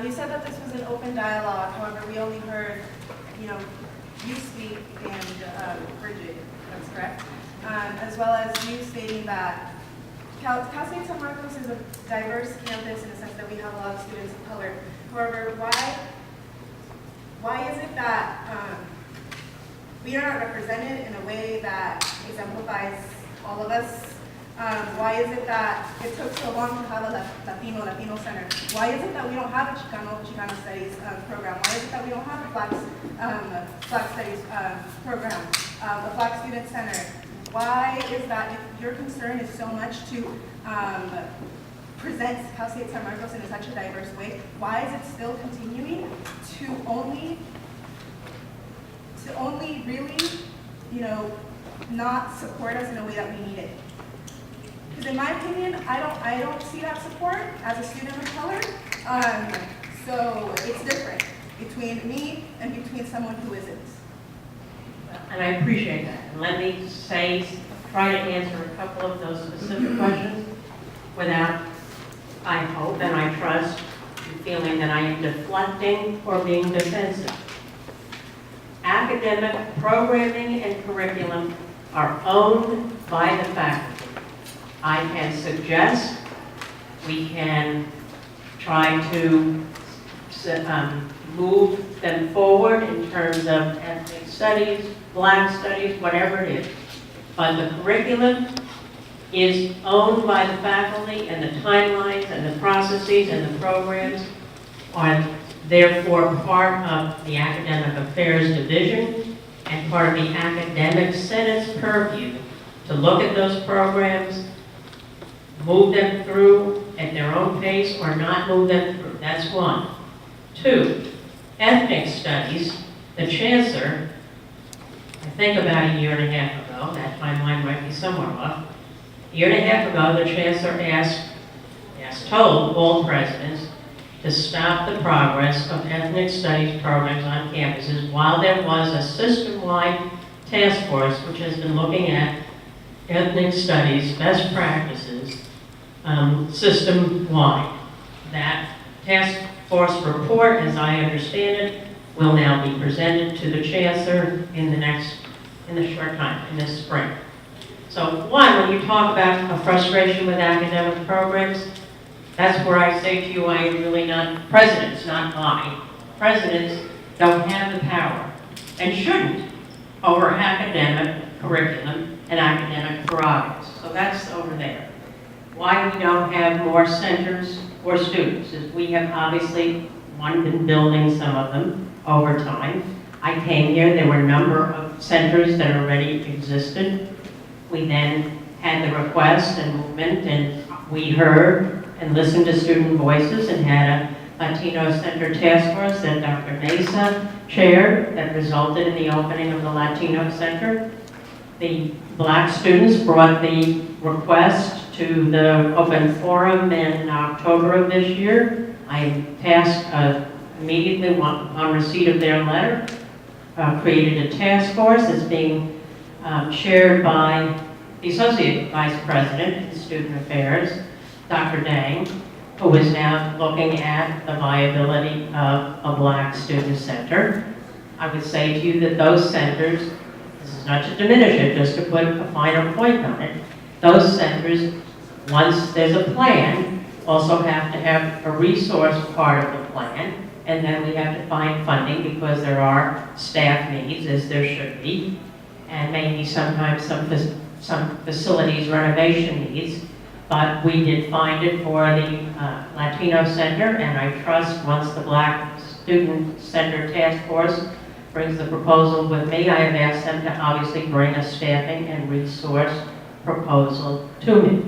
You said that this was an open dialogue. However, we only heard, you speak and Bridget, that's correct, as well as you stating that Cal State San Marcos is a diverse campus in the sense that we have a lot of students of color. However, why is it that we are not represented in a way that exemplifies all of us? Why is it that it took so long to have a Latino center? Why is it that we don't have a Chicano studies program? Why is it that we don't have a Black studies program, a Black student center? Why is that, if your concern is so much to present Cal State San Marcos in such a diverse way, why is it still continuing to only really, not support us in a way that we need it? Because in my opinion, I don't see that support as a student of color. So it's different between me and between someone who isn't. And I appreciate that. And let me try to answer a couple of those specific questions without, I hope and I trust, feeling that I am deflecting or being defensive. Academic programming and curriculum are owned by the faculty. I can suggest, we can try to move them forward in terms of ethnic studies, Black studies, whatever it is. But the curriculum is owned by the faculty, and the timelines and the processes and the programs are therefore part of the Academic Affairs Division and part of the Academic Senate's purview to look at those programs, move them through at their own pace or not move them through. That's one. Two, ethnic studies. The chancellor, I think about a year and a half ago, that timeline might be somewhere off, a year and a half ago, the chancellor told all presidents to stop the progress of ethnic studies programs on campuses while there was a system-wide task force which has been looking at ethnic studies best practices system-wide. That task force report, as I understand it, will now be presented to the chancellor in the short time, in this spring. So one, when you talk about a frustration with academic programs, that's where I say to you, I am really not, presidents, not I. Presidents don't have the power, and shouldn't, over academic curriculum and academic prerogatives. So that's over there. Why we don't have more centers for students is we have obviously, been building some of them over time. I came here, there were a number of centers that already existed. We then had the request and movement, and we heard and listened to student voices and had a Latino Center Task Force that Dr. Mesa chaired that resulted in the opening of the Latino Center. The Black students brought the request to the open forum in October of this year. I tasked immediately on receipt of their letter, created a task force that's being chaired by the Associate Vice President in Student Affairs, Dr. Dang, who is now looking at the viability of a Black student center. I would say to you that those centers, this is not to diminish it, just to put a finer point on it, those centers, once there's a plan, also have to have a resource part of the plan, and then we have to find funding because there are staff needs, as there should be, and maybe sometimes some facilities renovation needs. But we did find it for the Latino Center, and I trust once the Black Student Center Task Force brings the proposal with me, I have asked them to obviously bring a staffing and resource proposal to me.